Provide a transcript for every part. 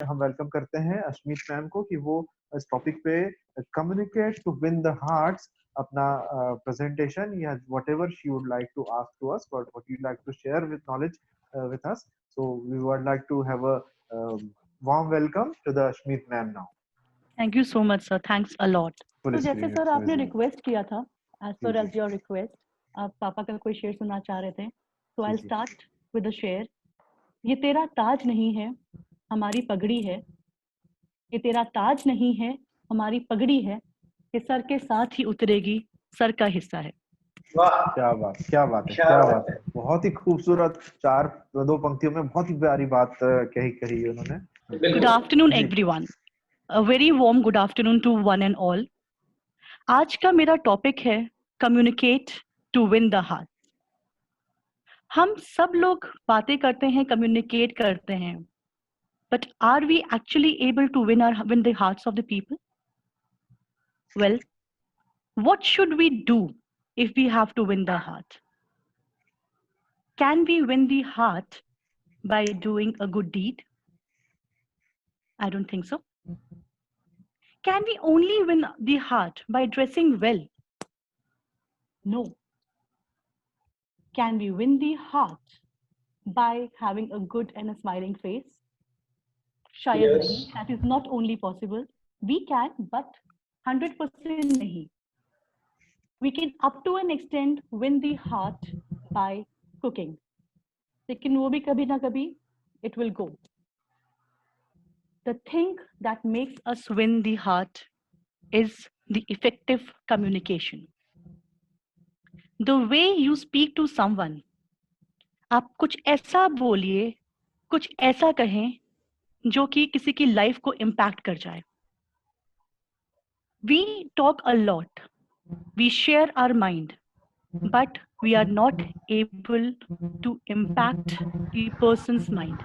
हम वेलकम करते हैं अश्मीत मैम को कि वो इस टॉपिक पे communicate to win the hearts अपना प्रेजेंटेशन या whatever she would like to ask to us what you like to share with knowledge with us. So we would like to have a warm welcome to the Ashmeet ma'am now. Thank you so much, sir. Thanks a lot. Full तो जैसे screen sir आपने visible. Request किया था, as per ji as your request, आप पापा का कोई शेर सुनना चाह रहे थे, तो I'll ji start with the शेर. ये तेरा ताज नहीं है, हमारी पगड़ी है. ये तेरा ताज नहीं है, हमारी पगड़ी है. ये सर के साथ ही उतरेगी, सर का हिस्सा है. वाह क्या बात है क्या क्या बात बात है बहुत ही खूबसूरत चार दो पंक्तियों में बहुत ही प्यारी बात कही उन्होंने. Good afternoon, ji. everyone. A very warm good afternoon to one and all. आज का मेरा टॉपिक है communicate to win the heart. हम सब लोग बातें करते हैं, कम्युनिकेट करते हैं, but are we actually able to win the hearts of the people? Well, what should we do if we have to win the heart? Can we win the heart by doing a good deed? I don't think so. Can we only win the heart by dressing well? No. Can we win the heart by having a good and a smiling face? Shayad Yes. nahi. That is not only possible. We can, but 100% nahi. We can up to an extent win the heart by cooking. लेकिन वो भी कभी ना कभी it will go. The thing that makes us win the heart is the effective communication. The way you speak to someone. आप कुछ ऐसा बोलिए, कुछ ऐसा कहें जो कि किसी की लाइफ को इम्पैक्ट कर जाए. We talk a lot. We share our mind, but we are not able to impact the person's mind.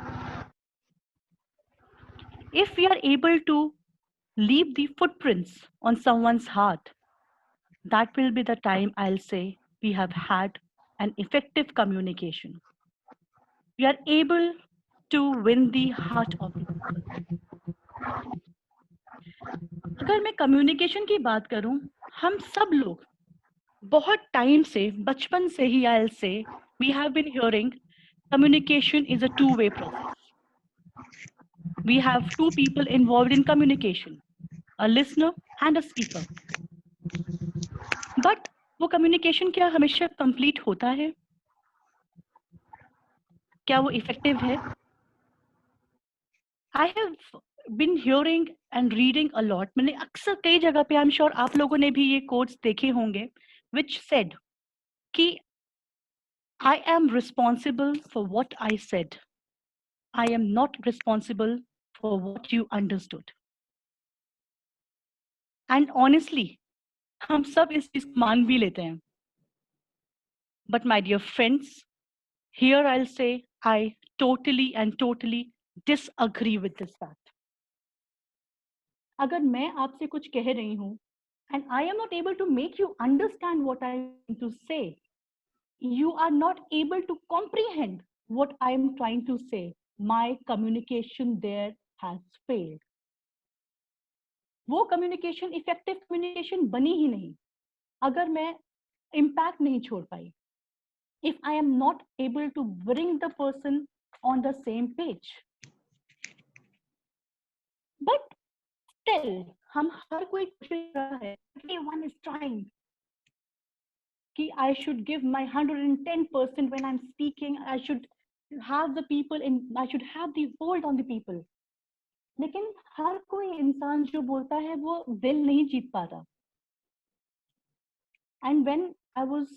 If we are able to leave the footprints on someone's heart, that will be the time I'll say we have had an effective communication. We are able to win the heart of the people. अगर मैं communication की बात करूं, हम सब लोग बहुत time से, बचपन से ही I'll say we have been hearing communication is a two-way process. We have two people involved in communication, a listener and a speaker. But वो communication क्या हमेशा complete होता है? क्या वो effective है? I have been hearing and reading a lot. मैंने अक्सर कई जगह पे, I'm sure आप लोगों ने भी ये quotes देखे होंगे, which said कि I am responsible for what I said. I am not responsible for what you understood. And honestly, हम सब इस चीज को मान भी लेते हैं. But my dear friends, here I'll say I totally disagree with this fact. अगर मैं आपसे कुछ कह रही हूँ and I am not able to make you understand what I am to say, you are not able to comprehend what I am trying to say, my communication there has failed. वो communication effective communication बनी ही नहीं अगर मैं impact नहीं छोड़ पाई. If I am not able to bring the person on the same page. But still, हम हर कोई कोशिश कर रहा है. Everyone is trying. कि I should give my 110% when I'm speaking. I should have the people in. I should have the hold on the people. लेकिन हर कोई इंसान जो बोलता है वो दिल नहीं जीत पाता. And when I was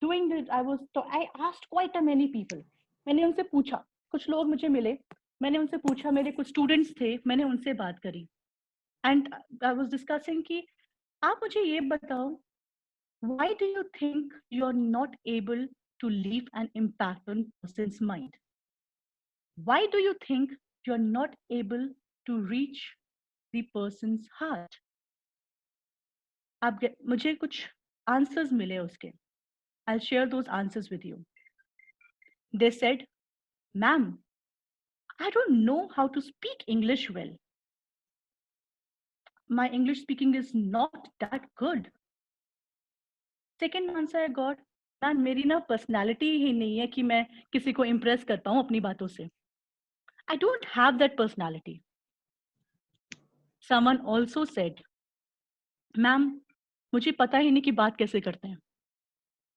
doing it, I asked quite a many people. मैंने उनसे पूछा, कुछ लोग मुझे मिले, मैंने उनसे पूछा, मेरे कुछ स्टूडेंट्स थे, मैंने उनसे बात करी. And I was discussing कि आप मुझे ये बताओ, why do you think you are not able to leave an impact on person's mind? Why do you think you are not able to reach the person's heart? मुझे कुछ answers मिले उसके. I'll share those answers with you. They said, ma'am, I don't know how to speak English well. My English speaking is not that good. Second answer I got, ma'am मेरी ना personality ही नहीं है कि मैं किसी को इम्प्रेस कर पाऊँ अपनी बातों से. I don't have that personality. Someone also said, ma'am मुझे पता ही नहीं कि बात कैसे करते हैं,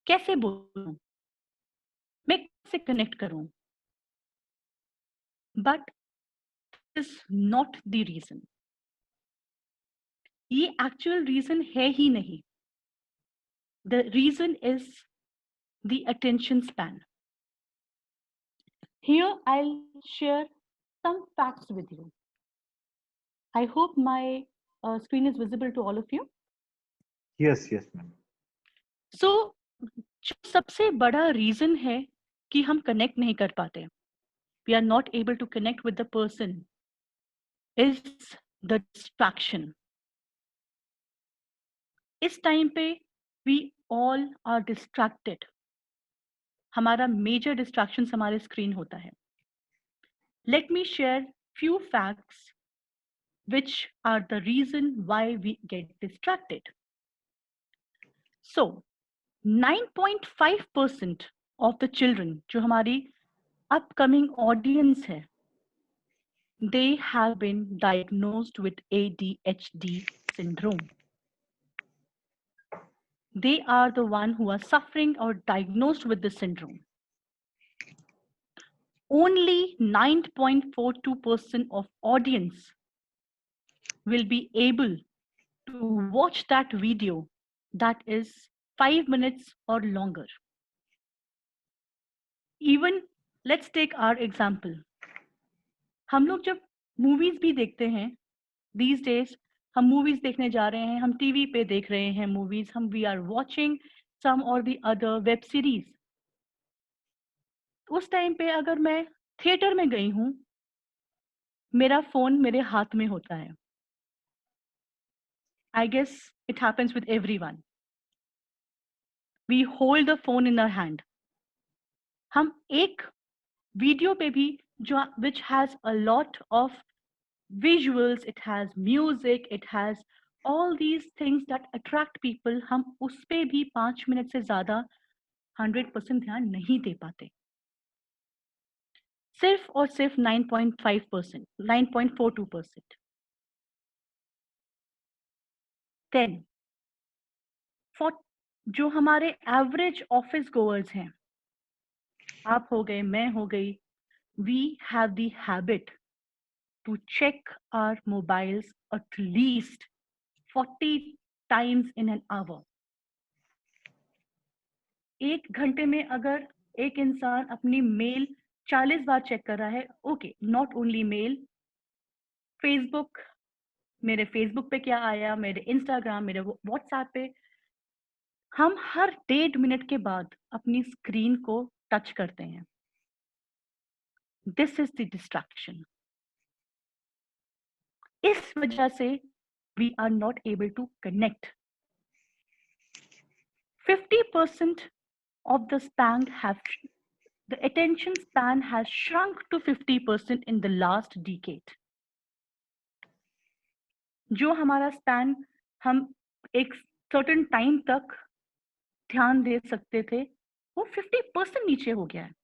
कैसे बोलूं, मैं कैसे कनेक्ट करूं. But this is not the reason. ये एक्चुअल रीजन है ही नहीं. The reason is the attention span. Here I'll share some facts with you. I hope my screen is visible to all of you. Yes, yes, ma'am. So, जो सबसे बड़ा reason है कि हम connect नहीं कर पाते, we are not able to connect with the person, is the distraction. इस टाइम पे we all are distracted. हमारा major distractions हमारे screen होता है. Let me share few facts which are the reason why we get distracted. So, 9.5% of the children जो हमारी upcoming audience है, they have been diagnosed with ADHD syndrome. They are the one who are suffering or diagnosed with the syndrome. Only 9.42% of audience will be able to watch that video that is 5 minutes or longer. Even let's take our example. हम लोग जब movies भी देखते हैं, these days हम movies देखने जा रहे हैं, हम TV पे देख रहे हैं movies, हम we are watching some or the other web series. उस टाइम पे अगर मैं थिएटर में गई हूँ, मेरा फोन मेरे हाथ में होता है. I guess it happens with everyone. We hold the phone in our hand. हम एक वीडियो पे भी जो which has a lot of visuals, it has music, it has all these things that attract people, हम उस पे भी 5 minute से ज़्यादा 100% ध्यान नहीं दे पाते. सिर्फ और सिर्फ 9.5%, 9.42%. Then, for जो हमारे एवरेज ऑफिस गोअर्स हैं, आप हो गए, मैं हो गई, we have the habit to check our mobiles at least 40 times in an hour. एक घंटे में अगर एक इंसान अपनी मेल 40 बार चेक कर रहा है, okay, not only mail, Facebook, मेरे फेसबुक पे क्या आया, मेरे इंस्टाग्राम, मेरे व्हाट्सएप पे, हम हर 1.5 मिनट के बाद अपनी स्क्रीन को टच करते हैं. This is the distraction. इस वजह से we are not able to connect. 50% of the attention span has shrunk to 50% in the last decade. जो हमारा स्पैन हम एक certain time तक ध्यान दे सकते थे, वो 50% नीचे हो गया है.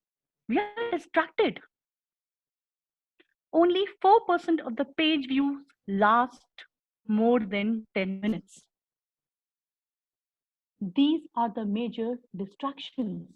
We are distracted. Only 4% of the page views last more than 10 minutes. These are the major distractions.